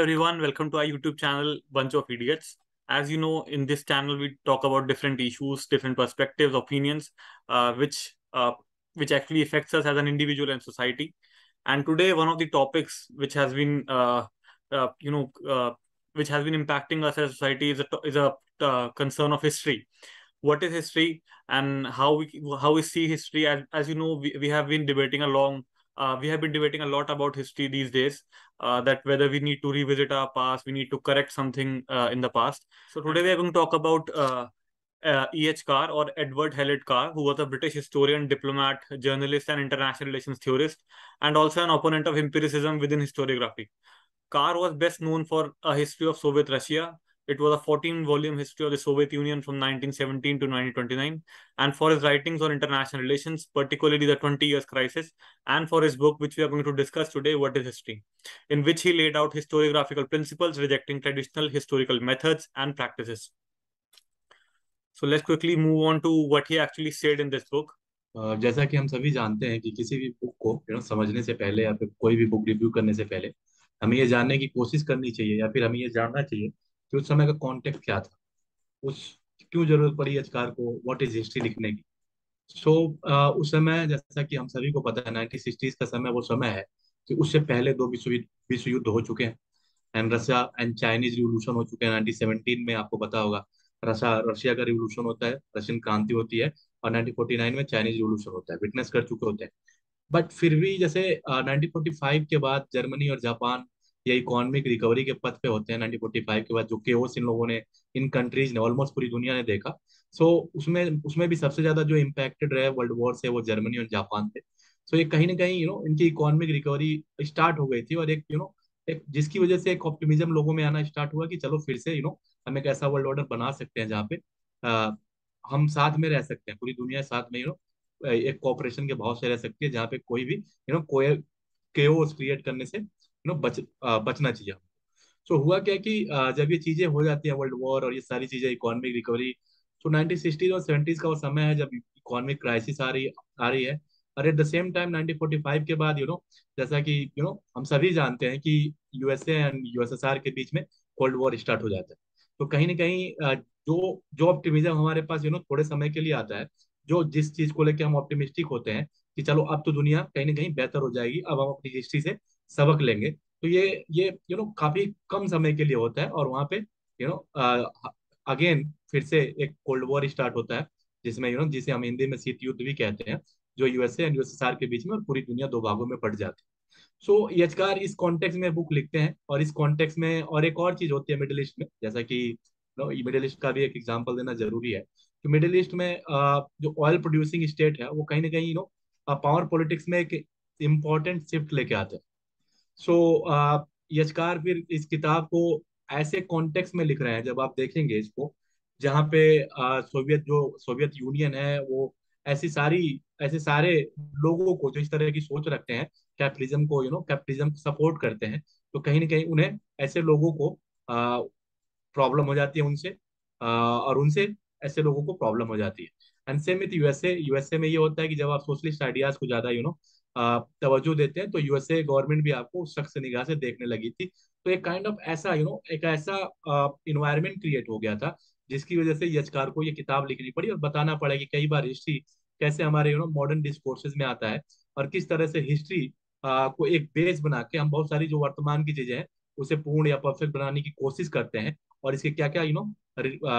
everyone, welcome to our YouTube channel, Bunch of Idiots. As you know, in this channel, we talk about different issues, different perspectives, opinions, uh, which uh, which actually affects us as an individual and society. And today, one of the topics uh, you know, uh, which has been impacting us as a society is a concern of history. What is history and how we see history? As you know, we have been debating a lot about history these days, that whether we need to revisit our past, we need to correct something in the past. So today we are going to talk about E.H. Carr, or Edward Hewlett Carr, who was a British historian, diplomat, journalist, and international relations theorist, and also an opponent of empiricism within historiography. Carr was best known for a history of Soviet Russia. It was a 14-volume history of the Soviet Union from 1917 to 1929, and for his writings on international relations, particularly the 20 Years' Crisis, and for his book, which we are going to discuss today, What is History, in which he laid out historiographical principles, rejecting traditional historical methods and practices. So let's quickly move on to what he actually said in this book. जैसा कि हम सभी जानते हैं कि किसी भी book को समझने से पहले या फिर कोई भी बुक रिव्यू करने से पहले हमें ये जानने की कोशिश करनी चाहिए या फिर हमें ये जानना चाहिए कि उस समय का कॉन्टेक्स्ट क्या था। उस क्यों जरूरत पड़ी एचकार को व्हाट इज हिस्ट्री लिखने की। सो उस समय जैसा कि हम सभी को पता है 1960s का समय वो समय है कि उससे पहले दो विश्व युद्ध हो चुके हैं। And Russia and Chinese revolution हो चुके हैं 1917 में, आपको पता होगा। रशिया रशिया का रिवोल्यूशन होता है, रशियन क्रांति होती है, और 1949 में चाइनीज रिवोल्यूशन होता है, विटनेस कर चुके होते हैं। बट फिर भी जैसे 1945 के बाद जर्मनी और जापान ये इकोनॉमिक रिकवरी के पथ पे होते हैं। 1945 के बाद जो केओस इन लोगों ने, इन कंट्रीज ने, ऑलमोस्ट पूरी दुनिया ने देखा। सो उसमें उसमें भी सबसे ज्यादा जो इम्पैक्टेड रहे वर्ल्ड वॉर से वो जर्मनी और जापान थे। सो ये कहीं ना कहीं इनकी इकोनॉमिक रिकवरी स्टार्ट हो गई थी, और एक जिसकी वजह से एक ऑप्टिमिज्म लोगों में आना स्टार्ट हुआ कि चलो फिर से हम एक ऐसा वर्ल्ड ऑर्डर बना सकते हैं जहाँ पे अ, हम साथ में रह सकते हैं, पूरी दुनिया साथ में एक कोऑपरेशन के भाव से रह सकती है, जहाँ पे कोई भी कोई केओस क्रिएट करने से बचना चाहिए। सो हुआ क्या कि जब ये चीजें हो जाती है, वर्ल्ड वॉर और ये सारी चीजें, इकोनॉमिक रिकवरी, तो 1960 और 70s का वो समय है जब इकोनॉमिक क्राइसिस आ रही है। और एट द सेम टाइम 1945 के बाद जैसा कि हम सभी जानते हैं कि यूएसए एंड यूएसएसआर के बीच में कोल्ड वॉर स्टार्ट हो जाता है। तो कहीं ना कहीं जो जो ऑप्टिमिज्म हमारे पास थोड़े समय के लिए आता है, जो जिस चीज को लेकर हम ऑप्टिमिस्टिक होते हैं कि चलो अब तो दुनिया कहीं ना कहीं बेहतर हो जाएगी, अब हम अपनी हिस्ट्री से सबक लेंगे, तो ये काफी कम समय के लिए होता है। और वहां पे अगेन फिर से एक कोल्ड वॉर स्टार्ट होता है, जिसमें जिसे हम हिंदी में शीत युद्ध भी कहते हैं, जो यूएसए एंड यूएसएसआर के बीच में, और पूरी दुनिया दो भागों में बट जाती है। सो यचकार इस कॉन्टेक्स्ट में बुक लिखते हैं, और इस कॉन्टेक्स्ट में और एक और चीज होती है मिडिल ईस्ट में, जैसा कि मिडिल ईस्ट का भी एक एग्जांपल देना जरूरी है कि मिडिल ईस्ट में जो ऑयल प्रोड्यूसिंग स्टेट है वो कहीं ना कहीं पावर पॉलिटिक्स में एक इम्पोर्टेंट शिफ्ट लेके आते हैं। सो यशकार फिर इस किताब को ऐसे कॉन्टेक्स्ट में लिख रहे हैं, जब आप देखेंगे इसको, जहाँ पे सोवियत यूनियन है वो ऐसे सारे लोगों को जो इस तरह की सोच रखते हैं, कैपिटलिज्म को सपोर्ट करते हैं, तो कहीं ना कहीं उन्हें ऐसे लोगों को प्रॉब्लम हो जाती है उनसे, और उनसे ऐसे लोगों को प्रॉब्लम हो जाती है। And same with USA. USA में ये होता है कि जब आप सोशलिस्ट आइडियाज को ज्यादा तवज्जो देते हैं, तो यूएसए गवर्नमेंट भी आपको उस शख्स निगाह से देखने लगी थी। तो एक काइंड ऑफ ऐसा एक ऐसा इन्वायरमेंट क्रिएट हो गया था, जिसकी वजह से यचकार को ये किताब लिखनी पड़ी और बताना पड़ा कि कई बार हिस्ट्री कैसे हमारे मॉडर्न डिस्कोर्सेज में आता है, और किस तरह से हिस्ट्री को एक बेस बना के हम बहुत सारी जो वर्तमान की चीजें हैं उसे पूर्ण या परफेक्ट बनाने की कोशिश करते हैं, और इसके क्या क्या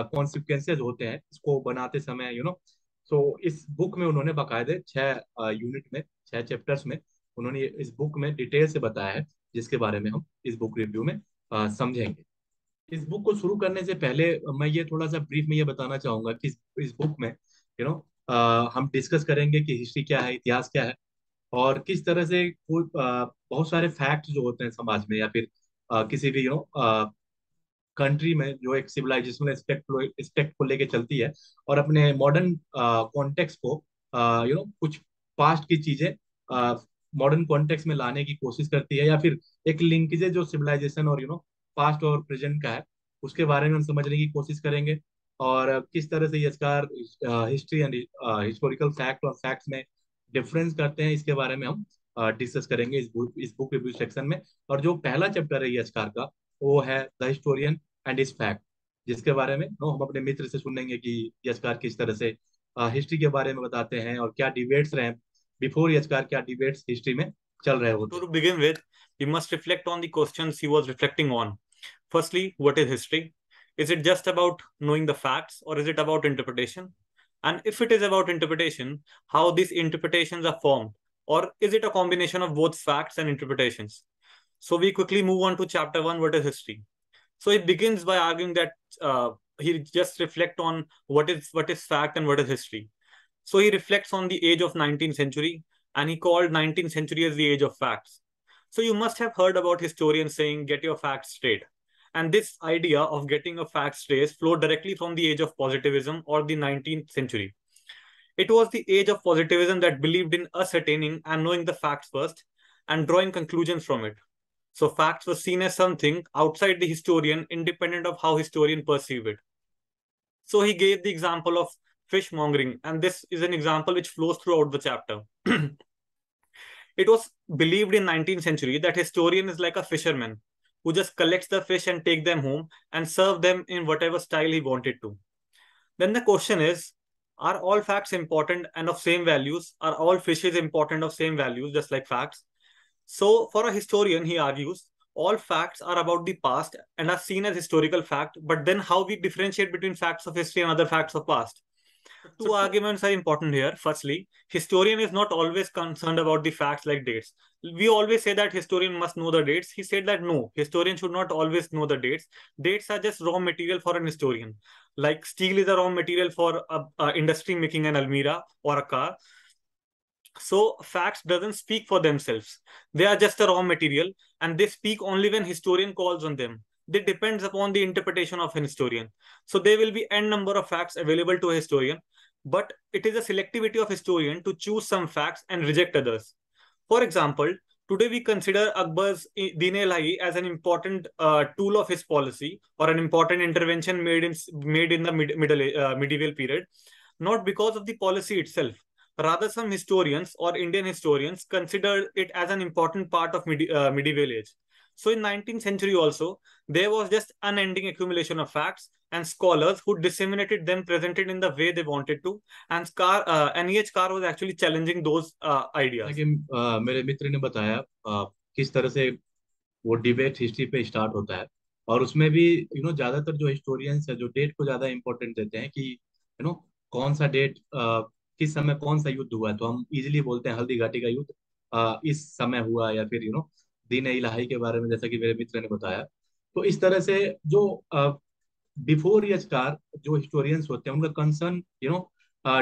कॉन्सिक्वेंसेज होते हैं इसको बनाते समय सो इस बुक में उन्होंने बाकायदे 6 यूनिट में, 6 चैप्टर्स में उन्होंने इस बुक में डिटेल से बताया है, जिसके बारे में हम इस बुक रिव्यू में समझेंगे। इस बुक को शुरू करने से पहले मैं ये थोड़ा सा ब्रीफ में ये बताना चाहूंगा कि इस बुक में हम डिस्कस करेंगे कि हिस्ट्री क्या है, इतिहास क्या है, और किस तरह से बहुत सारे फैक्ट्स जो होते हैं समाज में, या फिर किसी भी कंट्री में जो एक सिविलाइजेशनल एस्पेक्ट को लेके चलती है, और अपने मॉडर्न कॉन्टेक्स्ट को कुछ पास्ट की चीजें मॉडर्न कॉन्टेक्स्ट में लाने की कोशिश करती है, या फिर एक लिंकेज जो सिविलाइजेशन और पास्ट और प्रेजेंट का है उसके बारे में हम समझने की कोशिश करेंगे। और किस तरह से ये इसका हिस्ट्री एंड हिस्टोरिकल फैक्ट और फैक्ट्स में डिफरेंस करते हैं, इसके बारे में हम डिस्कस करेंगे इस बुक रिव्यू सेक्शन में। और जो पहला चैप्टर है यशकार का, वो है the historian and is fact, जिसके बारे में हम अपने मित्र से सुनेंगे कि यशकार किस तरह से हिस्ट्री के बारे में बताते हैं और क्या डिबेट्स रहे बिफोर यशकार, क्या डिबेट्स हिस्ट्री में चल रहे होते To हैं। begin with, we must reflect on the questions he was reflecting on. Firstly, what is history? Is it just about knowing the facts or is it about interpretation? And if it is about interpretation, how these interpretations are formed? Or is it a combination of both facts and interpretations? So we quickly move on to chapter one, what is history? So he begins by arguing that he just reflect on what is fact and what is history. So he reflects on the age of 19th century and he called 19th century as the age of facts. So you must have heard about historians saying get your facts straight. And this idea of getting a fact straight flowed directly from the age of positivism or the 19th century. It was the age of positivism that believed in ascertaining and knowing the facts first and drawing conclusions from it. So facts were seen as something outside the historian, independent of how historian perceive it. So he gave the example of fishmongering, and this is an example which flows throughout the chapter. It was believed in 19th century that historian is like a fisherman who just collects the fish and take them home and serve them in whatever style he wanted to. Then the question is, are all facts important and of same values? Are all fishes important of same values, just like facts? So, for a historian, he argues, all facts are about the past and are seen as historical fact, but then how we differentiate between facts of history and other facts of past? Two arguments are important here. Firstly, historian is not always concerned about the facts like dates. We always say that historian must know the dates. He said that no, historian should not always know the dates. Dates are just raw material for an historian. Like steel is a raw material for a industry making an almirah or a car. So facts doesn't speak for themselves. They are just a raw material and they speak only when historian calls on them. They depends upon the interpretation of an historian. So there will be n number of facts available to a historian, but it is a selectivity of historian to choose some facts and reject others. For example, today we consider Akbar's Deen-e-Ilahi as an important tool of his policy or an important intervention made in the medieval period, not because of the policy itself. Rather, some historians or Indian historians consider it as an important part of medieval age. So in 19th century also, there was just unending accumulation of facts and scholars who disseminated them, presented in the way they wanted to, and E.H. Carr was actually challenging those जैसा ideas. कि मेरे मित्र ने बताया किस तरह से वो debate history पे स्टार्ट होता है, और उसमें भी ज्यादातर जो हिस्टोरियंस है जो डेट को ज्यादा इंपॉर्टेंट देते हैं कि कौन सा डेट किस समय कौन सा युद्ध हुआ है, तो हम इजीली बोलते हैं हल्दी घाटी का युद्ध इस समय हुआ, या फिर दीन इलाही के बारे में जैसा कि मेरे मित्र ने बताया। तो इस तरह से जो बिफोर यजकार जो हिस्टोरियंस होते हैं उनका कंसर्न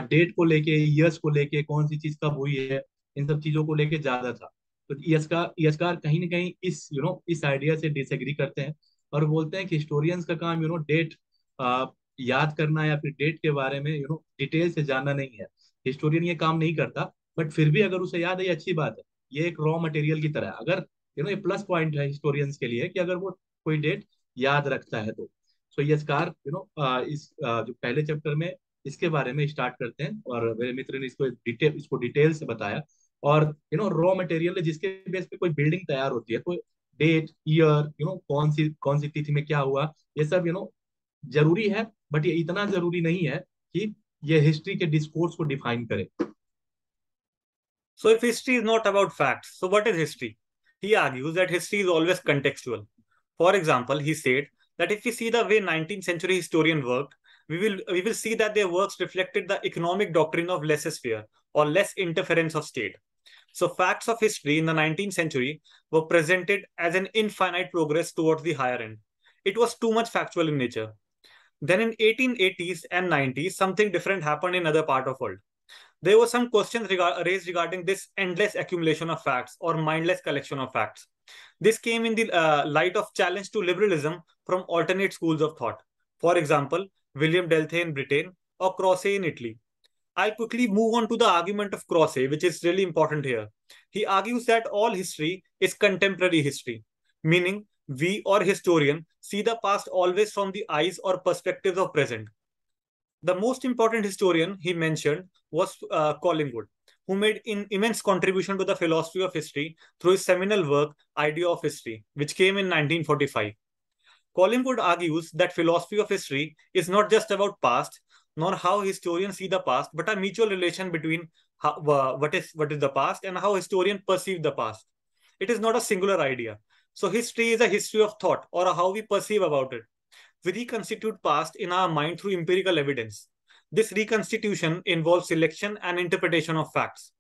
डेट को लेके, ईयर्स को लेके, कौन सी चीज कब हुई है, इन सब चीजों को लेके ज्यादा था। तो यशकार कहीं ना कहीं इस इस आइडिया से डिसएग्री करते हैं और बोलते हैं कि हिस्टोरियंस का काम डेट याद करना या फिर डेट के बारे में डिटेल से जानना नहीं है। हिस्टोरियन ये काम नहीं करता, बट फिर भी अगर उसे याद है ये अच्छी बात है। ये एक रॉ मटेरियल की तरह है। अगर ये प्लस पॉइंट है हिस्टोरियंस के लिए कि अगर वो कोई डेट याद रखता है तो। सो यशकार इस जो पहले चैप्टर में इसके बारे में स्टार्ट करते हैं, और मेरे मित्र ने इसको डिटेल से बताया। और रॉ मटेरियल है जिसके बेस पे कोई बिल्डिंग तैयार होती है, तो डेट, ईयर, कौन सी तिथि में क्या हुआ, ये सब जरूरी है, बट ये इतना जरूरी नहीं है कि ये हिस्ट्री के डिस्कोर्स को डिफाइन करे। So if history is not about facts, so what is history? He argues that history is always contextual. For example, he said that if we see the way 19th century historian worked, we will see that their works reflected the economic doctrine of laissez-faire or less interference of state. So facts of history in the 19th century were presented as an infinite progress towards the higher end. It was too much factual in nature. Then in 1880s and 90s, something different happened in other part of world. There were some questions raised regarding this endless accumulation of facts or mindless collection of facts. This came in the light of challenge to liberalism from alternate schools of thought. For example, William Delthé in Britain or Croce in Italy. I'll quickly move on to the argument of Croce, which is really important here. He argues that all history is contemporary history, meaning we or historian see the past always from the eyes or perspectives of present. The most important historian he mentioned was Collingwood, who made an immense contribution to the philosophy of history through his seminal work, Idea of History, which came in 1945. Collingwood argues that philosophy of history is not just about past, nor how historians see the past, but a mutual relation between what is the past and how historians perceive the past. It is not a singular idea. So history is a history of thought or a how we perceive about it. We reconstitute past in our mind through empirical evidence. This reconstitution involves selection and interpretation of facts.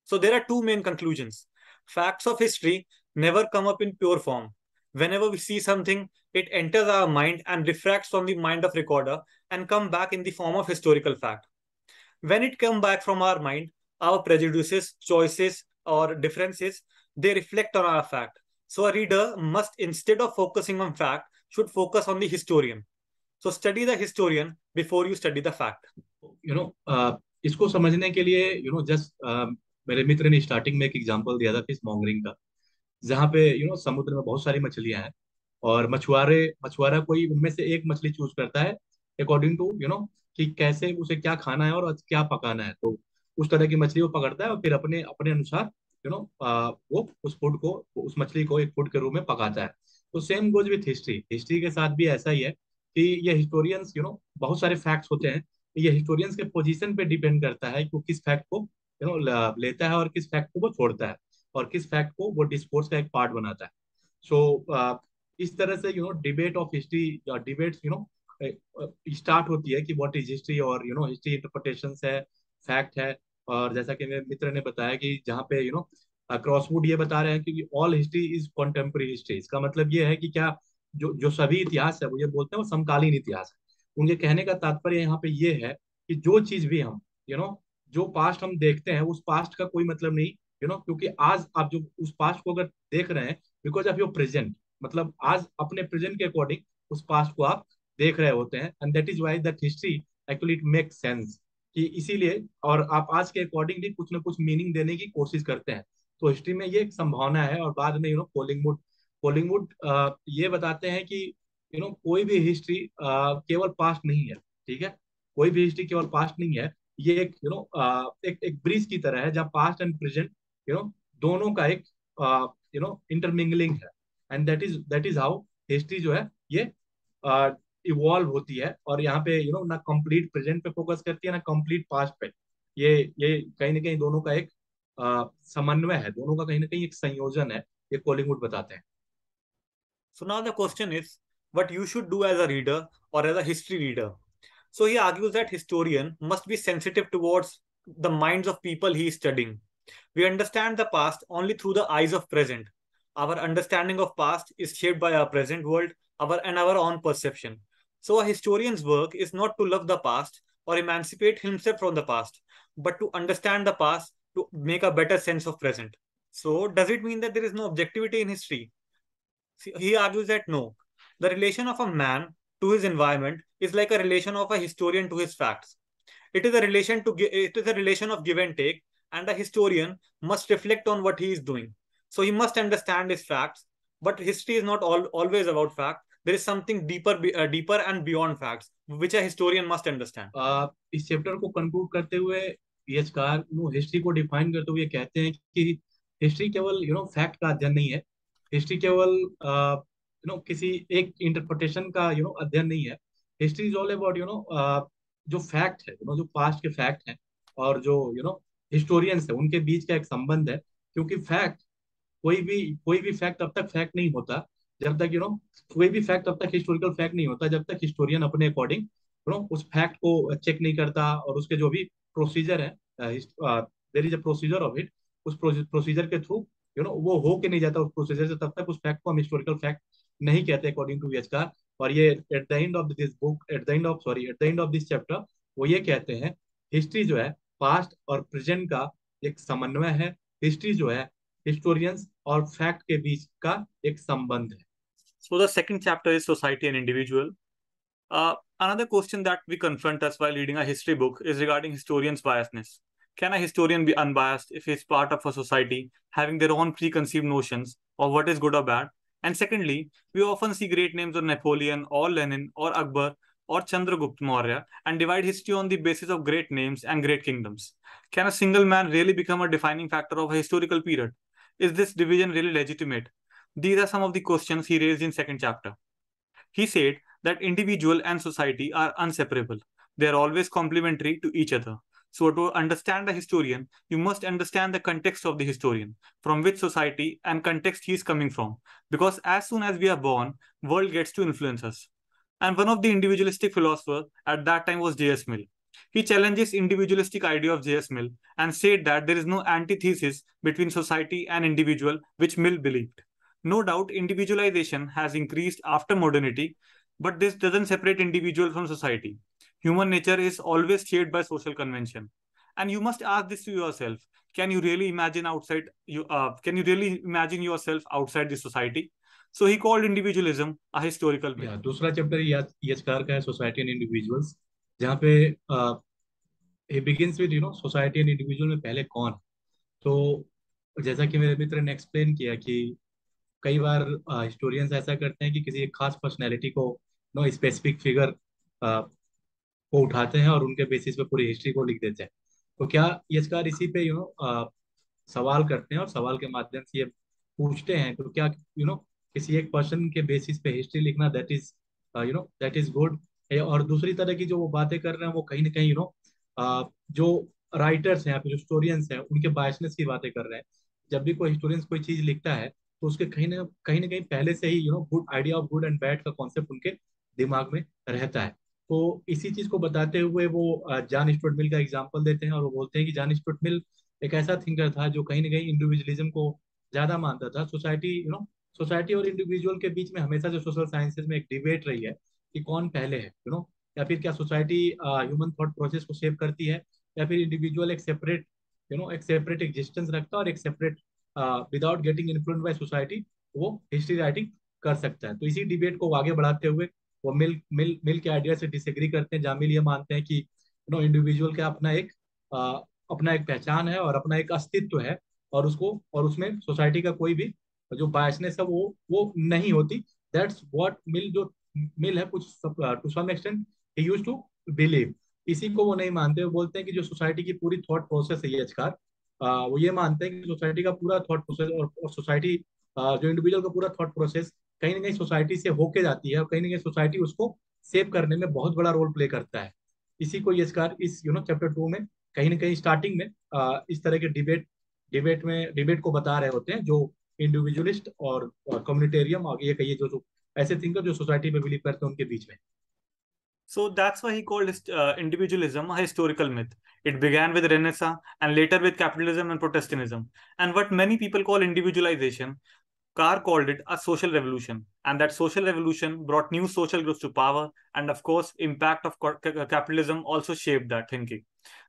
So there are two main conclusions. Facts of history never come up in pure form. Whenever we see something, it enters our mind and refracts from the mind of recorder and come back in the form of historical fact. When it come back from our mind, our prejudices, choices, or differences, they reflect on our fact. So a reader must, instead of focusing on fact, should focus on the historian. So study the historian before you study the fact. इसको समझने के लिए just मेरे मित्र ने starting में एक example दिया था फिश मॉन्गरिंग का, जहाँ पे समुद्र में बहुत सारी मछलियां हैं और मछुआरा कोई उनमें से एक मछली चूज करता है अकॉर्डिंग टू कि कैसे उसे क्या खाना है और क्या पकाना है। तो उस तरह की मछली वो पकड़ता है और फिर अपने अपने अनुसार वो उस फूड को, उस मछली को एक फूड के रूप में पकाता है। तो same goes with history, history के साथ भी ऐसा ही है कि ये हिस्टोरियंस बहुत सारे फैक्ट्स होते हैं, ये हिस्टोरियंस के पोजीशन पे डिपेंड करता है कि वो किस फैक्ट को लेता है और किस फैक्ट को वो छोड़ता है और किस फैक्ट को वो डिस्कोर्स का एक पार्ट बनाता है। सो इस तरह से डिबेट ऑफ हिस्ट्री या डिबेट्स स्टार्ट होती है कि व्हाट इज हिस्ट्री, और हिस्ट्री इंटरप्रिटेशन है, फैक्ट है। और जैसा कि मेरे मित्र ने बताया कि जहाँ पे क्रॉसवुड ये बता रहे हैं कि all history is contemporary history, इसका मतलब ये है कि क्या जो जो सभी इतिहास है वो ये बोलते हैं वो समकालीन इतिहास है। उनके कहने का तात्पर्य यहाँ पे ये है कि जो चीज भी हम जो पास्ट हम देखते हैं उस पास्ट का कोई मतलब नहीं, क्योंकि आज आप जो उस पास्ट को अगर देख रहे हैं बिकॉज ऑफ योर प्रेजेंट, मतलब आज अपने प्रेजेंट के अकॉर्डिंग उस पास्ट को आप देख रहे होते हैं, and that is why that history actually it make sense कि इसीलिए, और आप आज के अकॉर्डिंगली कुछ ना कुछ मीनिंग देने की कोशिश करते हैं। तो हिस्ट्री में ये एक संभावना है। और बाद में कोलिंगवुड ये बताते हैं कि कोई भी हिस्ट्री केवल पास्ट नहीं है, ठीक है, कोई भी हिस्ट्री केवल पास्ट नहीं है। ये एक एक ब्रिज की तरह है जहाँ पास्ट एंड प्रेजेंट दोनों का एक इंटरमिंगलिंग है, and that is how history जो है ये इवॉल्व होती है। और यहाँ पे ना कंप्लीट प्रेजेंट पे फोकस करती है ना कंप्लीट पास्ट पे। ये कहीं ना कहीं दोनों का एक समन्वय है, दोनों का कहीं ना कहीं एक संयोजन है, ये कोलिंगवुड बताते हैं। So now the question is what you should do as a reader or as a history reader. So he argues that historian must be sensitive towards the minds of people he is studying. We understand the past only through the eyes of present. Our understanding of past is shaped by our present world, our own perception. So a historian's work is not to love the past or emancipate himself from the past, but to understand the past to make a better sense of present. So does it mean that there is no objectivity in history? He argues that no, the relation of a man to his environment is like a relation of a historian to his facts. It is a relation of give and take, and a historian must reflect on what he is doing. So he must understand his facts, but history is not always about fact. There is something deeper and beyond facts, which a historian must understand. इस chapter को conclude करते हुए पीएचकार history को define करते हुए कहते हैं कि हिस्ट्री केवल फैक्ट का अध्ययन नहीं है, हिस्ट्री केवल किसी एक इंटरप्रिटेशन का अध्ययन नहीं है। हिस्ट्री इज ऑल अबाउट जो फैक्ट है, जो पास्ट के फैक्ट हैं और जो हिस्टोरियंस है उनके बीच का एक संबंध है। क्योंकि फैक्ट कोई भी फैक्ट तब तक फैक्ट नहीं होता जब तक कोई भी फैक्ट तब तक हिस्टोरिकल फैक्ट नहीं होता जब तक हिस्टोरियन अपने अकॉर्डिंग उस फैक्ट को चेक नहीं करता और उसके जो भी प्रोसीजर है, there is a procedure of it, उस प्रोसीजर के थ्रू वो हो के नहीं जाता उस प्रोसीजर से, तब तक उस फैक्ट को हम हिस्टोरिकल फैक्ट नहीं कहते अकॉर्डिंग टू वीएचकार। और ये at the end of this book, at the end of this chapter वो ये कहते हैं हिस्ट्री जो है पास्ट और प्रेजेंट का एक समन्वय है। हिस्ट्री जो है हिस्टोरियंस और फैक्ट के बीच का एक संबंध है। So the second chapter is society and individual. Another question that we confront us while reading a history book is regarding historians' biasness. Can a historian be unbiased if he is part of a society having their own preconceived notions of what is good or bad? And secondly, we often see great names of Napoleon or Lenin or Akbar or Chandragupta Maurya and divide history on the basis of great names and great kingdoms. Can a single man really become a defining factor of a historical period? Is this division really legitimate? These are some of the questions he raised in second chapter. He said that individual and society are inseparable. They are always complementary to each other. So, to understand a historian, you must understand the context of the historian, from which society and context he is coming from. Because as soon as we are born, world gets to influence us. And one of the individualistic philosophers at that time was J.S. Mill. He challenges individualistic idea of J.S. Mill and said that there is no antithesis between society and individual, which Mill believed. No doubt, individualization has increased after modernity, but this doesn't separate individual from society. Human nature is always shaped by social convention. And you must ask this to yourself: Can you really imagine outside you? Can you really imagine yourself outside the society? So he called individualism a historical myth. या दूसरा chapter याचकार का है, society and individuals, जहाँ पे ही begins with society and individual में पहले कौन है। तो जैसा कि मेरे मित्र ने एक्सप्लेन किया कि कई बार हिस्टोरियंस ऐसा करते हैं कि किसी एक खास पर्सनैलिटी को स्पेसिफिक फिगर को उठाते हैं और उनके बेसिस पे पूरी हिस्ट्री को लिख देते हैं। तो क्या यशकार इसी पे सवाल करते हैं और सवाल के माध्यम से ये पूछते हैं, तो क्या किसी एक पर्सन के बेसिस पे हिस्ट्री लिखना दैट इज गुड। और दूसरी तरह की जो वो बातें कर रहे हैं वो कहीं ना कहीं जो राइटर्स हैं या फिर जो स्टोरियंस हैं उनके बायसनेस की बातें कर रहे हैं। जब भी कोई हिस्टोरियंस कोई चीज लिखता है तो उसके कहीं ना कहीं पहले से ही good idea of good and bad का कॉन्सेप्ट उनके दिमाग में रहता है। तो इसी चीज को बताते हुए वो जॉन स्टुअर्ट मिल का एग्जांपल देते हैं और वो बोलते हैं कि जॉन स्टुअर्ट मिल एक ऐसा थिंकर था जो कहीं ना कहीं इंडिविजुअलिज्म को ज्यादा मानता था। सोसाइटी और इंडिविजुअल के बीच में हमेशा जो सोशल साइंसेज में एक डिबेट रही है कि कौन पहले है, या फिर क्या सोसाइटी ह्यूमन थॉट प्रोसेस को सेव करती है या फिर इंडिविजुअल एक सेपरेट एग्जिस्टेंस रखता है और एक separate without getting influenced by society वो हिस्ट्री राइटिंग कर सकता है। तो इसी डिबेट को आगे बढ़ाते हुए वो मिल के आइडिया से डिसएग्री करते हैं। जामिल ये मानते हैं कि इंडिविजुअल का अपना एक पहचान है और अपना एक अस्तित्व है और उसमें सोसाइटी का कोई भी जो बायसनेस है वो नहीं होती। दैट्स व्हाट मिल है कुछ to some extent he used to believe. इसी को वो नहीं मानते। वो बोलते हैं कि जो सोसाइटी की पूरी थॉट प्रोसेस है ये अजकार, वो ये मानते हैं कि सोसाइटी का पूरा थॉट प्रोसेस और सोसाइटी जो इंडिविजुअल का पूरा थॉट प्रोसेस कहीं ना कहीं सोसाइटी से होके जाती है और कहीं ना कहीं सोसाइटी उसको सेव करने में बहुत बड़ा रोल प्ले करता है। इसी को ये अजकार इस चैप्टर 2 में कहीं ना कहीं स्टार्टिंग में इस तरह के डिबेट को बता रहे होते हैं जो इंडिविजुअलिस्ट और कम्युनिटेरियम और ये कहिए जो ऐसे थिंकर जो सोसाइटी पे बिलीव करते हैं उनके बीच में। So that's why he called individualism a historical myth. It began with Renaissance and later with capitalism and Protestantism. And what many people call individualization, Carr called it a social revolution. And that social revolution brought new social groups to power. And of course, impact of capitalism also shaped that thinking.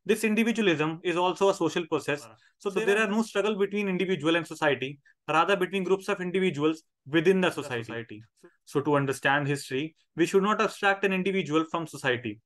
This individualism is also a social process. So there are no struggle between individual and society, rather between groups of individuals within the society. So to understand history, we should not abstract an individual from society.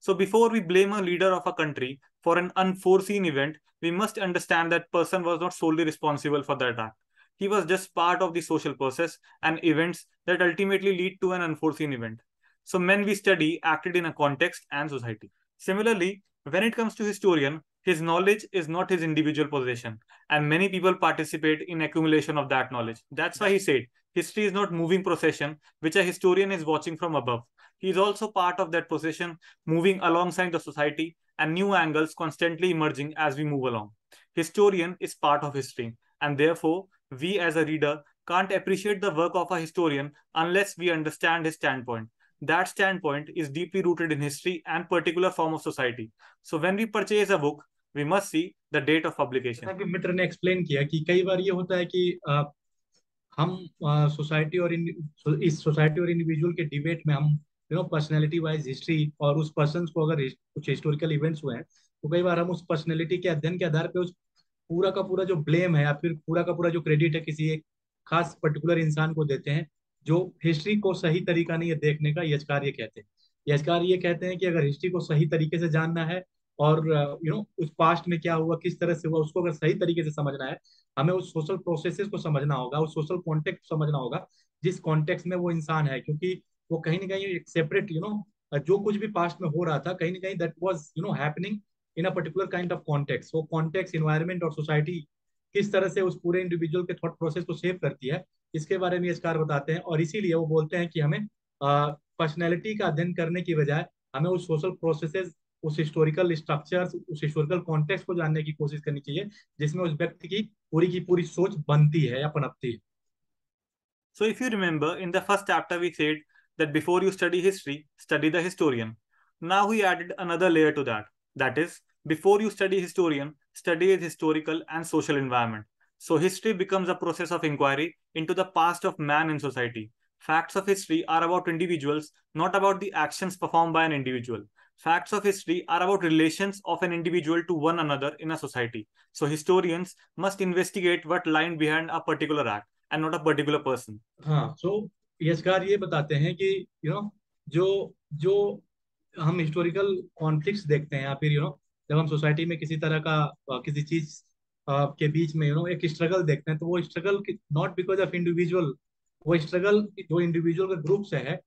So before we blame a leader of a country for an unforeseen event, we must understand that person was not solely responsible for that act. He was just part of the social process and events that ultimately lead to an unforeseen event. So men we study acted in a context and society. Similarly, when it comes to historian, his knowledge is not his individual possession, and many people participate in accumulation of that knowledge. That's why he said, history is not moving procession, which a historian is watching from above. He is also part of that procession, moving alongside the society, and new angles constantly emerging as we move along. Historian is part of history, and therefore, we as a reader can't appreciate the work of a historian unless we understand his standpoint. That standpoint is deeply rooted in history and particular form of society. So when we purchase a book, we must see the date of publication. मित्र ने explain किया कि कई बार ये होता है कि हम society और इस सोसाइटी और इंडिविजुअल के डिबेट में हम पर्सनैलिटी वाइज हिस्ट्री और उस पर्सन को अगर कुछ हिस्टोरिकल इवेंट्स हुए हैं तो कई बार हम उस पर्सनैलिटी के अध्ययन के आधार पर उस पूरा का पूरा जो ब्लेम है या फिर पूरा का पूरा जो क्रेडिट है किसी एक खास पर्टिकुलर इंसान को देते हैं जो हिस्ट्री को सही तरीका नहीं है देखने का। यशकार ये कहते हैं कि अगर हिस्ट्री को सही तरीके से जानना है और उस पास्ट में क्या हुआ किस तरह से हुआ उसको अगर सही तरीके से समझना है, हमें उस सोशल प्रोसेसेस को समझना होगा, उस सोशल कॉन्टेक्स्ट समझना होगा जिस कॉन्टेक्स्ट में वो इंसान है। क्योंकि वो कहीं ना कहीं एक सेपरेट जो कुछ भी पास्ट में हो रहा था कहीं ना कहीं that was happening in a particular kind of context. वो कॉन्टेक्स्ट, इन्वायरमेंट और सोसाइटी किस तरह से उस पूरे इंडिविजुअल के थॉट प्रोसेस को शेप करती है इसके बारे में यशकार बताते हैं। और इसीलिए वो बोलते हैं कि हमें पर्सनैलिटी का अध्ययन करने की बजाय हमें उस सोशल प्रोसेसेस, उस हिस्टोरिकल स्ट्रक्चर्स, उस हिस्टोरिकल कॉन्टेक्स्ट को जानने की कोशिश करनी चाहिए जिसमें उस व्यक्ति की पूरी सोच बनती है या पनपती है। So, if you remember, in the first chapter, we said that before you study history, study the historian. Now, we added another layer to that. That is, before you study historian, study its historical and social environment. So, history becomes a process of inquiry into the past of man in society. Facts of history are about individuals, not about the actions performed by an individual. Facts of history are about relations of an individual to one another in a society. So, historians must investigate what lie behind a particular act and not a particular person. हाँ, सो यशकार ये बताते हैं कि जो जो हम historical conflicts देखते हैं, या फिर जब हम सोसाइटी में किसी तरह का किसी चीज के बीच में एक स्ट्रगल देखते हैं, तो वो struggle not because of individual, वो स्ट्रगल जो इंडिविजुअल के ग्रुप से है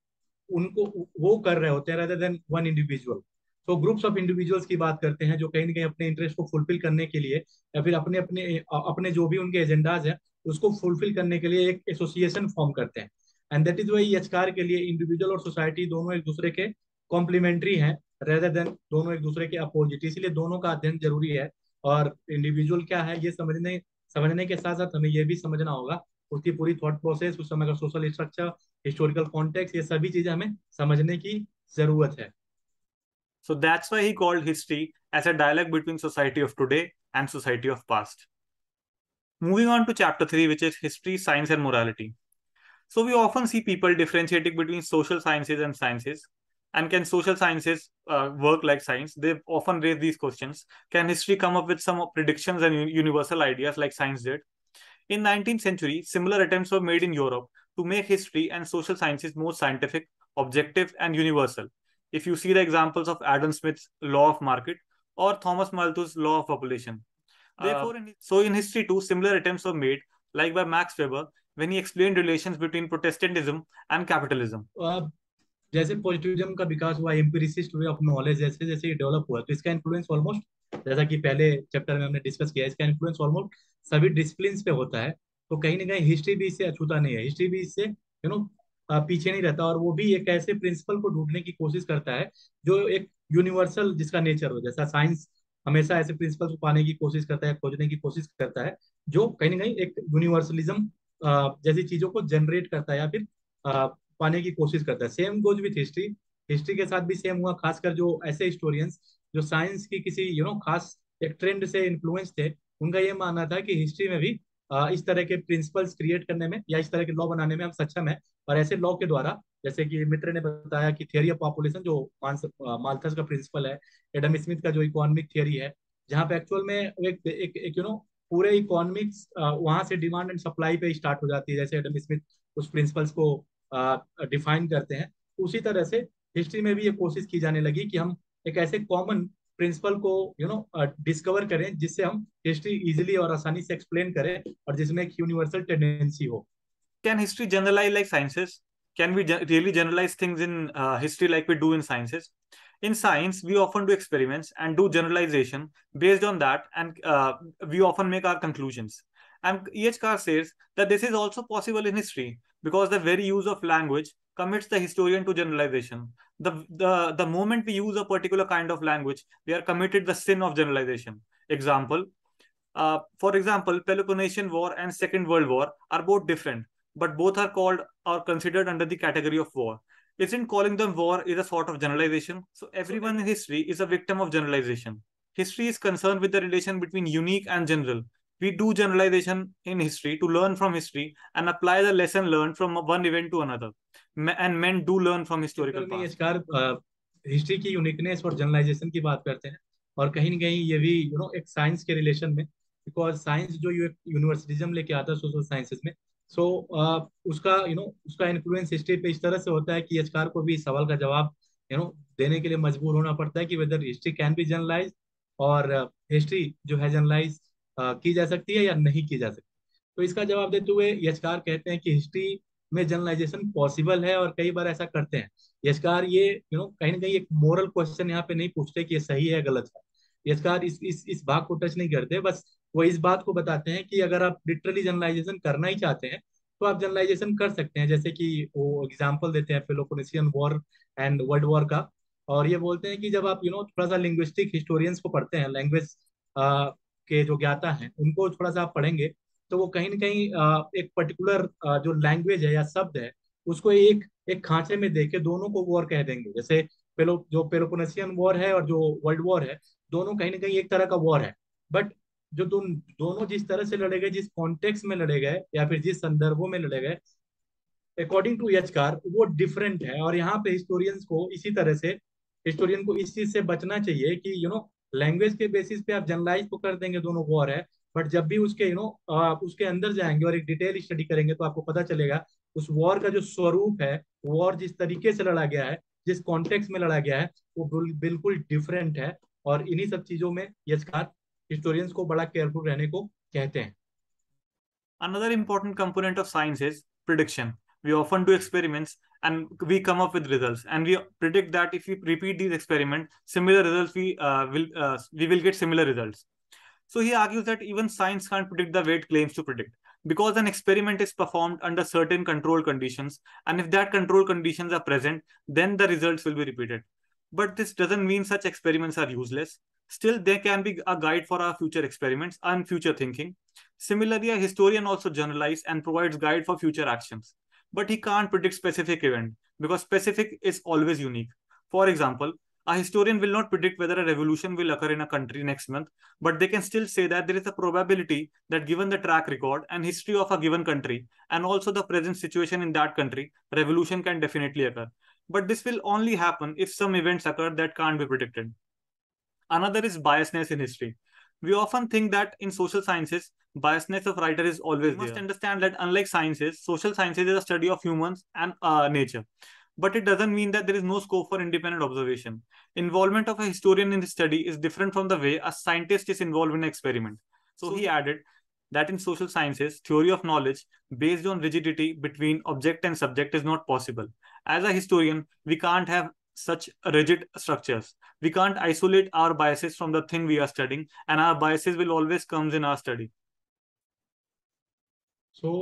उनको वो कर रहे होते हैं, रेदर देन वन इंडिविजुअल। तो ग्रुप्स ऑफ इंडिविजुअल्स की बात करते हैं जो कहीं ना कहीं अपने इंटरेस्ट को फुलफिल करने के लिए या फिर अपने अपने अपने जो भी उनके एजेंडाज हैं उसको फुलफिल करने के लिए एक एसोसिएशन फॉर्म करते हैं। एंड दैट इज वाई एचकार के लिए इंडिविजुअल और सोसाइटी दोनों एक दूसरे के कॉम्प्लीमेंट्री हैं, रेदर देन दोनों एक दूसरे के अपोजिट, इसीलिए दोनों का अध्ययन जरूरी है। और इंडिविजुअल क्या है ये समझने समझने के साथ साथ हमें ये भी समझना होगा उसकी पूरी थॉट प्रोसेस, उस समय का सोशल स्ट्रक्चर, हिस्टोरिकल कॉन्टेक्स्ट, ये सभी चीजें हमें समझने की जरूरत है। So that's why he called history as a dialogue between society of today and society of past. Moving on to chapter 3, which is history, science, and morality. So we often see people differentiating between social sciences and sciences. And can social sciences work like science? They often raise these questions. Can history come up with some predictions and universal ideas like science did? In 19th century, similar attempts were made in Europe to make history and social sciences more scientific, objective, and universal. If you see the examples of Adam Smith's law of market or Thomas Malthus' law of population. Therefore, in history too, similar attempts were made, like by Max Weber, when he explained relations between Protestantism and capitalism. जैसे positivism का विकास हुआ, एम्पिरिसिस्ट way of knowledge जैसे जैसे ये develop हुआ, तो इसका influence almost, जैसा कि पहले चैप्टर में हमने डिस्कस किया, इसका इन्फ्लुएंस ऑलमोस्ट सभी डिसिप्लिन पे होता है। तो कहीं ना कहीं हिस्ट्री भी इससे अछूता नहीं है, हिस्ट्री भी इससे पीछे नहीं रहता, और वो भी एक ऐसे प्रिंसिपल को ढूंढने की कोशिश करता है जो एक यूनिवर्सल जिसका नेचर हो, जैसा साइंस हमेशा ऐसे प्रिंसिपल को पाने की कोशिश करता है, खोजने की कोशिश करता है जो कहीं ना कहीं एक यूनिवर्सलिज्म जैसी चीजों को जनरेट करता है या फिर पाने की कोशिश करता है। Same goes with history, history के साथ भी सेम हुआ, खासकर जो ऐसे हिस्टोरियंस जो साइंस की किसी खास एक ट्रेंड से इन्फ्लुएंस थे, उनका ये मानना था कि हिस्ट्री में भी इस तरह के प्रिंसिपल्स क्रिएट करने में या इस तरह के लॉ बनाने में हम सक्षम है। और ऐसे लॉ के द्वारा, जैसे कि मित्र ने बताया कि थियरी ऑफ पॉपुलेशन जो माल्थस का प्रिंसिपल है, एडम स्मिथ का जो इकोनॉमिक थियरी है, जहाँ पे एक्चुअल में एक पूरे इकोनॉमिक्स वहां से डिमांड एंड सप्लाई पे स्टार्ट हो जाती है, जैसे एडम स्मिथ उस प्रिंसिपल्स को डिफाइन करते हैं। उसी तरह से हिस्ट्री में भी ये कोशिश की जाने लगी कि हम एक ऐसे कॉमन प्रिंसिपल को डिस्कवर करें जिससे हम हिस्ट्री इजीली और आसानी से एक्सप्लेन करें और जिसमें एक यूनिवर्सल टेंडेंसी हो। Can history generalize like sciences? Can we really generalize things in history like we do in sciences? In science, we often do experiments and do generalization based on that, and we often make our conclusions. And E.H. Carr says that this is also possible in history because the very use of language commits the historian to generalization. The moment we use a particular kind of language, we are committed the sin of generalization. For example, Peloponnesian War and Second World War are both different, but both are called or considered under the category of war. Isn't calling them war is a sort of generalization? So everyone in history is a victim of generalization. History is concerned with the relation between unique and general. We do generalization in history to learn from history and apply the lesson learned from one event to another. And men do learn from historical past. History की uniqueness और generalisation की बात करते हैं, और कहीं ना कहीं ये भी एक साइंस के रिलेशन में, बिकॉज साइंस जो यूनिवर्सलिज्म लेके आता है सोशल साइंसेज में, सो उसका उसका इन्फ्लुएंस हिस्ट्री पे इस तरह से होता है कि एचकार को भी इस सवाल का जवाब देने के लिए मजबूर होना पड़ता है कि whether history can be generalise, और हिस्ट्री जो है जनरलाइज की जा सकती है या नहीं की जा सकती। तो इसका जवाब देते हुए एचकार कहते हैं कि हिस्ट्री में जनरलाइजेशन पॉसिबल है और कई बार ऐसा करते हैं। यशकार ये कहीं ना कहीं एक मोरल क्वेश्चन यहाँ पे नहीं पूछते कि ये सही है गलत है, यशकार इस भाग को टच नहीं करते, बस वो इस बात को बताते हैं कि अगर आप लिटरली जनरलाइजेशन करना ही चाहते हैं तो आप जनरलाइजेशन कर सकते हैं, जैसे कि वो एग्जाम्पल देते हैं Peloponnesian war and world war का। और ये बोलते हैं कि जब आप थोड़ा सा लिंग्विस्टिक हिस्टोरियंस को पढ़ते हैं, लैंग्वेज के जो ज्ञाता हैं उनको थोड़ा सा आप पढ़ेंगे, तो वो कहीं ना कहीं एक पर्टिकुलर जो लैंग्वेज है या शब्द है उसको एक एक खांचे में देके दोनों को वॉर कह देंगे। जैसे जो पेलोपोनेसियन वॉर है और जो वर्ल्ड वॉर है, दोनों कहीं ना कहीं एक तरह का वॉर है। बट जो दोनों जिस तरह से लड़े गए, जिस कॉन्टेक्स्ट में लड़े गए या फिर जिस संदर्भों में लड़े गए, अकॉर्डिंग टू यचकार वो डिफरेंट है। और यहाँ पे हिस्टोरियंस को इसी तरह से, हिस्टोरियन को इस चीज से बचना चाहिए कि लैंग्वेज के बेसिस पे आप जनरलाइज तो कर देंगे दोनों वॉर है, बट जब भी उसके उसके अंदर जाएंगे और एक डिटेल स्टडी करेंगे तो आपको पता चलेगा उस वॉर का जो स्वरूप है, वॉर जिस तरीके से लड़ा गया है, जिस कॉन्टेक्स्ट में लड़ा गया है, वो बिल्कुल डिफरेंट है। और इन्हीं सब चीजों में यचकार हिस्टोरियंस को बड़ा केयरफुल रहने को कहते हैं। Another important component of science is prediction. We often do experiments and we come up with results, and we predict that if we repeat these experiments, similar results we will get similar results. So he argues that even science can't predict the way it claims to predict, because an experiment is performed under certain control conditions, and if that control conditions are present, then the results will be repeated. But this doesn't mean such experiments are useless. Still, they can be a guide for our future experiments and future thinking. Similarly, a historian also generalizes and provides guide for future actions. But he can't predict specific event because specific is always unique. For example, a historian will not predict whether a revolution will occur in a country next month, but they can still say that there is a probability that given the track record and history of a given country and also the present situation in that country, revolution can definitely occur. But this will only happen if some events occur that can't be predicted. Another is biasness in history. We often think that in social sciences, biasness of writer is always there. We must understand that unlike sciences, social sciences is a study of humans and nature. But it doesn't mean that there is no scope for independent observation. Involvement of a historian in the study is different from the way a scientist is involved in an experiment. So he added that in social sciences, theory of knowledge based on rigidity between object and subject is not possible. As a historian, we can't have such rigid structures. We can't isolate our biases from the thing we are studying, and our biases will always comes in our study.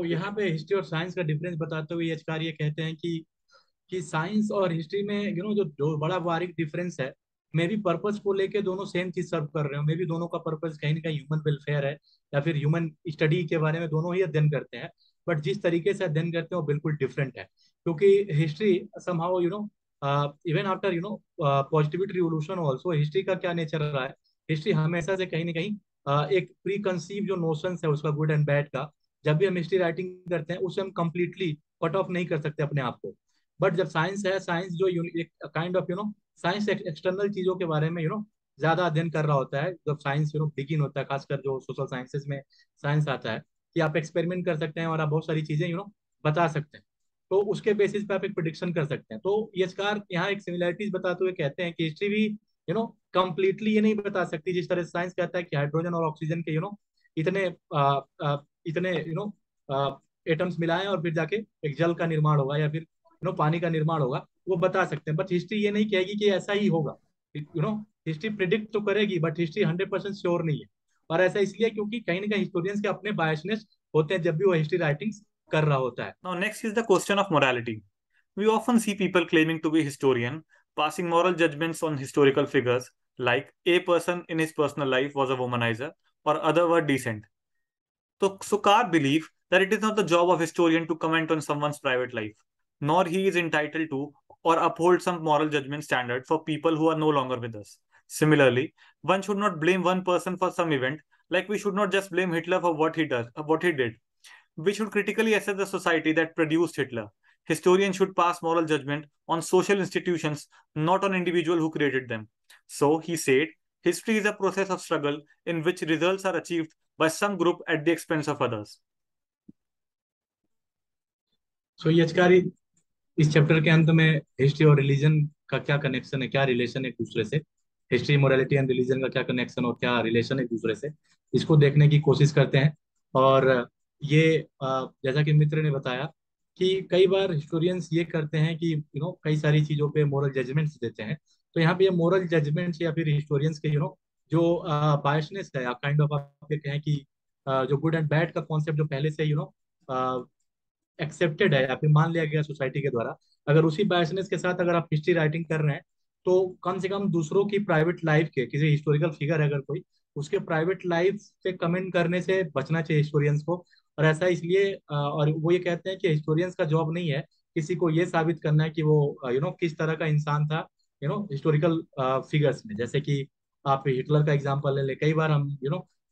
यहाँ पे history और science का difference बताते हुए एचकार ये कहते हैं कि साइंस और हिस्ट्री में जो बड़ा बारीक डिफरेंस है, मे भी पर्पस को लेके दोनों सेम चीज सर्व कर रहे हो, मे भी दोनों का पर्पस कहीं ना कहीं ह्यूमन वेलफेयर है या फिर ह्यूमन स्टडी के बारे में दोनों ही अध्ययन करते हैं, बट जिस तरीके से अध्ययन करते हैं वो बिल्कुल डिफरेंट है। क्योंकि history somehow even after positivity revolution also, history का क्या नेचर रहा है, हिस्ट्री हमेशा से कहीं ना कहीं एक प्री कंसीव जो नोशंस है उसका गुड एंड बैड का, जब भी हम हिस्ट्री राइटिंग करते हैं उसे हम कंप्लीटली कट ऑफ नहीं कर सकते अपने आप को। बट जब साइंस है, साइंस जो एक काइंड ऑफ साइंस एक्सटर्नल चीजों के बारे में ज्यादा अध्ययन कर रहा होता है। जब साइंस बिगिन होता है, खासकर जो सोशल साइंसेज में साइंस आता है कि आप एक्सपेरिमेंट कर सकते हैं और आप बहुत सारी चीजें बता सकते हैं, तो उसके बेसिस पे आप एक प्रिडिक्शन कर सकते हैं। तो यशकार यहाँ एक सिमिलैरिटीज बताते हुए कहते हैं कि हिस्ट्री भी कंप्लीटली ये नहीं बता सकती, जिस तरह से साइंस कहता है कि हाइड्रोजन और ऑक्सीजन के इतने इतने एटम्स मिलाएं और फिर जाके एक जल का निर्माण होगा या फिर पानी का निर्माण होगा, वो बता सकते हैं। बट हिस्ट्री ये नहीं कहेगी कि ऐसा ही होगा। हिस्ट्री प्रिडिक्ट तो करेगी, बट हिस्ट्री 100% श्योर नहीं है। और ऐसा इसलिए क्योंकि कहीं ना कहीं हिस्टोरियंस के अपने बायसनेस होते हैं जब भी वो हिस्ट्री राइटिंग्स कर रहा होता है। Now, next is the question of morality. We often see people claiming to be historian, passing moral judgments on historical figures, like a person in his personal life was a womanizer or other were decent. So Sukar believe that it is not the job of historian to comment on someone's private life, nor he is entitled to or uphold some moral judgment standard for people who are no longer with us. Similarly, one should not blame one person for some event, like we should not just blame Hitler for what he did. We should critically assess the society that produced Hitler. Historians should pass moral judgment on social institutions, not on individuals who created them. So, he said, history is a process of struggle in which results are achieved by some group at the expense of others. यचकारी इस chapter के अंत में history और religion का क्या connection है, क्या relation है एक दूसरे से, हिस्ट्री मोरालिटी एंड रिलीजन का क्या कनेक्शन और क्या रिलेशन है एक दूसरे से, इसको देखने की कोशिश करते हैं। और ये जैसा कि मित्र ने बताया कि कई बार हिस्टोरियंस ये करते हैं कि कई सारी चीजों पे मोरल जजमेंट्स देते हैं। तो यहाँ पे ये मोरल जजमेंट्स या फिर हिस्टोरियंस के जो बायसनेस है, काइंड ऑफ आप ये कहें कि जो गुड एंड बैड का कॉन्सेप्ट जो पहले से एक्सेप्टेड है या फिर मान लिया गया सोसाइटी के द्वारा, अगर उसी बायसनेस के साथ अगर आप हिस्ट्री राइटिंग कर रहे हैं, तो कम से कम दूसरों की प्राइवेट लाइफ के, किसी हिस्टोरिकल फिगर है अगर कोई, उसके प्राइवेट लाइफ पे कमेंट करने से बचना चाहिए हिस्टोरियंस को। और ऐसा इसलिए और वो ये कहते हैं कि हिस्टोरियंस का जॉब नहीं है किसी को ये साबित करना है कि वो किस तरह का इंसान था हिस्टोरिकल फिगर्स में। जैसे कि आप हिटलर का एग्जांपल ले ले, कई बार हम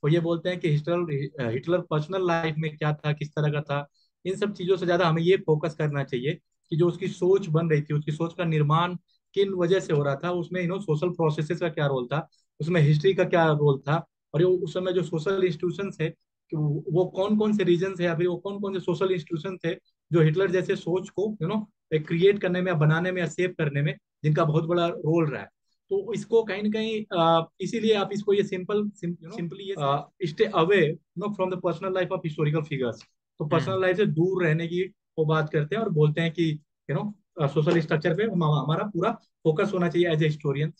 वो ये बोलते हैं कि हिटलर हिटलर पर्सनल लाइफ में क्या था, किस तरह का था। इन सब चीजों से ज्यादा हमें ये फोकस करना चाहिए कि जो उसकी सोच बन रही थी, उसकी सोच का निर्माण किन वजह से हो रहा था, उसमें सोशल प्रोसेसेस का क्या रोल था, उसमें हिस्ट्री का क्या रोल था, और ये उस समय जो सोशल इंस्टीट्यूशन थे कि वो कौन कौन से रीजन है या फिर वो कौन कौन से सोशल इंस्टीट्यूशन थे जो हिटलर जैसे सोच को क्रिएट करने में या बनाने में या सेव करने में जिनका बहुत बड़ा रोल रहा है। तो इसको कहीं ना कहीं इसीलिए आप इसको ये सिंपली ये stay away from the personal life of historical figures. तो हम्म। पर्सनल लाइफ से दूर रहने की वो बात करते हैं और बोलते हैं कि सोशल स्ट्रक्चर पे हमारा पूरा फोकस होना चाहिए as a historian.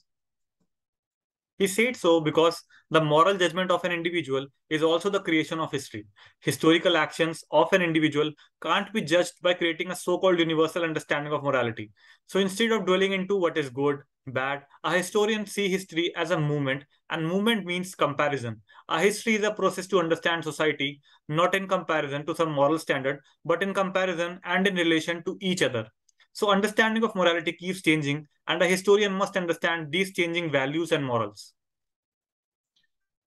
He said so because the moral judgment of an individual is also the creation of history. Historical actions of an individual can't be judged by creating a so called universal understanding of morality. So instead of dwelling into what is good, bad, a historian sees history as a movement, and movement means comparison. A history is a process to understand society, not in comparison to some moral standard, but in comparison and in relation to each other. So understanding of morality keeps changing, and a historian must understand these changing values and morals.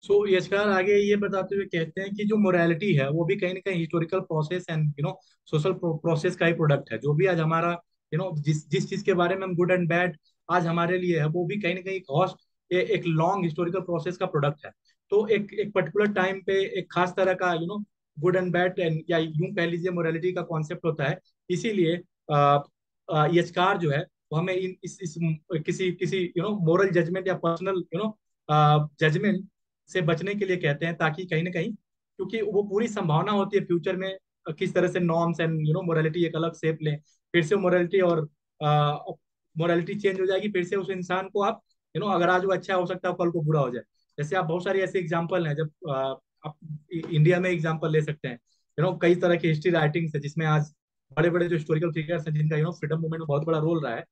सो यशकार आगे ये बताते हुए कहते हैं कि जो morality है वो भी कहीं ना कहीं historical process and social process का ही प्रोडक्ट है। जो भी आज हमारा जिस जिस चीज के बारे में हम गुड एंड बैड आज हमारे लिए है, वो भी कहीं ना कहीं कॉस्ट एक लॉन्ग हिस्टोरिकल प्रोसेस का प्रोडक्ट है। तो एक एक पर्टिकुलर टाइम पे एक खास तरह का गुड एंड बैड एंड या यूं कह लीजिए मोरालिटी का कॉन्सेप्ट होता है। इसीलिए यशकार जो है वो हमें इस किसी किसी मोरल जजमेंट या पर्सनल जजमेंट से बचने के लिए कहते हैं, ताकि कहीं ना कहीं क्योंकि वो पूरी संभावना होती है फ्यूचर में किस तरह से नॉर्म्स एंड मोरालिटी एक अलग शेप लें, फिर से मोरालिटी और मोरालिटी चेंज हो जाएगी, फिर से उस इंसान को आप अगर आज वो अच्छा हो सकता है कल को बुरा हो जाए। जैसे आप बहुत सारी ऐसे एग्जाम्पल हैं, जब आप इंडिया में एग्जाम्पल ले सकते हैं, कई तरह की हिस्ट्री राइटिंग्स है जिसमें आज बड़े बड़े जो हिस्टोरिकल फिगर्स हैं जिनका फ्रीडम मूवमेंट में बहुत बड़ा रोल रहा है।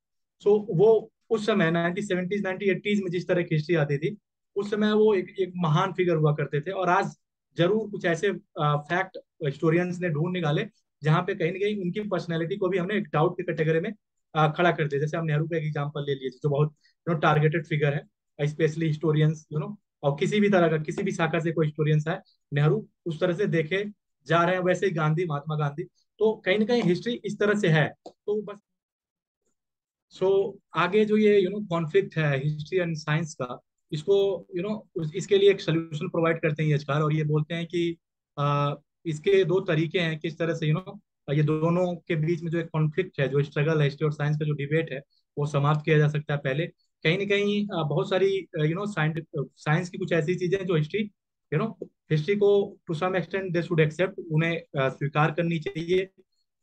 सो वो उस समय 1970s 1980s में जिस तरह की हिस्ट्री आती थी, उस समय वो एक महान फिगर हुआ करते थे। और आज जरूर कुछ ऐसे फैक्ट हिस्टोरियंस ने ढूंढ निकाले जहां पे कहीं ना कहीं उनकी पर्सनैलिटी को भी हमने एक डाउट की कैटेगरी में खड़ा कर दिया। जैसे हम नेहरू का एक एग्जांपल ले लिए जो बहुत टारगेटेड फिगर है, स्पेशली हिस्टोरियंस और किसी भी तरह का किसी भी शाखा से कोई हिस्टोरियंस है, नेहरू उस तरह से देखे जा रहे हैं, वैसे ही गांधी, महात्मा गांधी। तो कहीं ना कहीं हिस्ट्री इस तरह से है। तो बस सो आगे जो ये कॉन्फ्लिक्ट है हिस्ट्री एंड साइंस का, इसको इसके लिए एक सोल्यूशन प्रोवाइड करते हैं ये एचकार, और ये बोलते हैं कि इसके दो तरीके हैं किस तरह से ये दोनों के बीच में जो एक कॉन्फ्लिक्ट है, जो स्ट्रगल है हिस्ट्री और साइंस का जो डिबेट है, वो समाप्त किया जा सकता है। पहले कहीं ना कहीं बहुत सारी साइंस की कुछ ऐसी चीजें हैं जो यू नो हिस्ट्री को to some extent they should accept, उन्हें स्वीकार करनी चाहिए।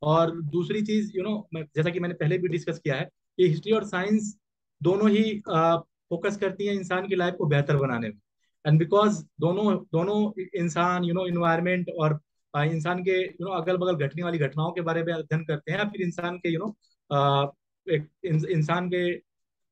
और दूसरी चीज जैसा कि मैंने पहले भी डिस्कस किया है कि हिस्ट्री और साइंस दोनों ही फोकस करती हैं इंसान की लाइफ को बेहतर बनाने में। एंड बिकॉज दोनों दोनों इंसान इन्वायरमेंट और इंसान के अगल बगल घटने वाली घटनाओं के बारे में अध्ययन करते हैं, फिर इंसान के एक इंसान के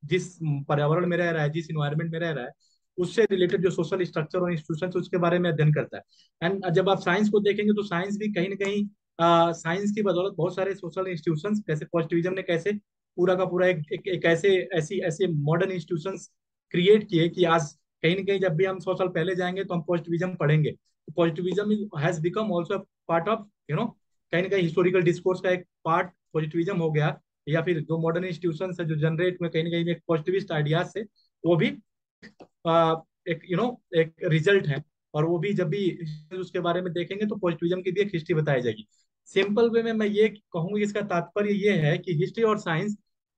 जिस पर्यावरण में रह रहा है, जिस इन्वायरमेंट में रह रहा है, उससे रिलेटेड जो सोशल स्ट्रक्चर और इंस्टीट्यूशन उसके बारे में अध्ययन करता है। एंड जब आप साइंस को देखेंगे तो साइंस भी कहीं ना कहीं साइंस की बदौलत बहुत सारे सोशल इंस्टीट्यूशंस, कैसे पॉजिटिविज्म ने कैसे पूरा का पूरा एक ऐसे ऐसी ऐसे मॉडर्न इंस्टीट्यूशंस क्रिएट किए कि आज कहीं ना कहीं जब भी हम 100 साल पहले जाएंगे तो हम पॉजिटिविज्म पढ़ेंगे। तो positivism has become also part of कहीं ना कहीं हिस्टोरिकल डिस्कोर्स का एक पार्ट पॉजिटिविज्म हो गया। या फिर जो मॉडर्न इंस्टीट्यूशन है जो जनरेट में कहीं ना कहीं एक पॉजिटिविस्ट आइडियाज से, वो भी एक एक रिजल्ट है। और वो भी जब भी उसके बारे में देखेंगे तो पॉजिटिविज्म की भी एक हिस्ट्री बताई जाएगी। सिंपल वे में मैं ये कहूंगी, इसका तात्पर्य ये है कि हिस्ट्री और साइंस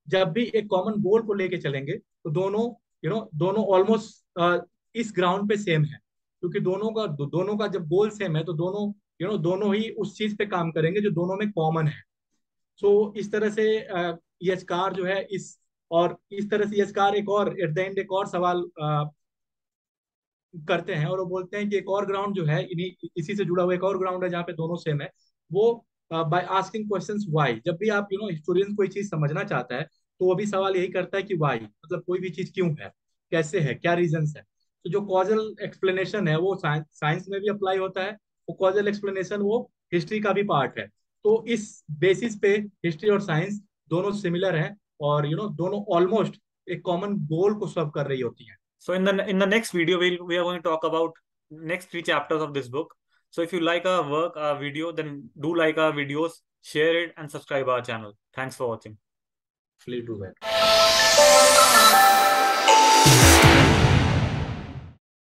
जब भी एक कॉमन गोल को लेके चलेंगे तो दोनों दोनों ऑलमोस्ट इस ग्राउंड पे सेम है, क्योंकि दोनों का जब गोल सेम है तो दोनों दोनों ही उस चीज पे काम करेंगे जो दोनों में कॉमन है। सो इस तरह से यशकार जो है इस तरह से यशकार एक और एट द एंड एक और सवाल करते हैं, और वो बोलते हैं कि एक और ग्राउंड जो है इन्हीं इसी से जुड़ा हुआ एक और ग्राउंड है जहाँ पे दोनों सेम है। वो बाय आस्किंग क्वेश्चंस व्हाई। जब भी आप हिस्टोरियन कोई चीज समझना चाहता है तो वो भी सवाल यही करता है कि व्हाई, मतलब कोई भी चीज क्यों है, कैसे है, क्या रीजंस है। तो जो कॉजल एक्सप्लेनेशन है वो साइंस में भी अप्लाई होता है, वो कॉजल एक्सप्लेनेशन वो हिस्ट्री का भी पार्ट है। तो इस बेसिस पे हिस्ट्री और साइंस दोनों सिमिलर हैं, और दोनों ऑलमोस्ट एक कॉमन गोल को सर्व कर रही होती हैं। So in the next video, we are going to talk about next three chapters of this book. So if you like our work, our video, then do like our videos, share it, and subscribe our channel. Thanks for watching. Please do that.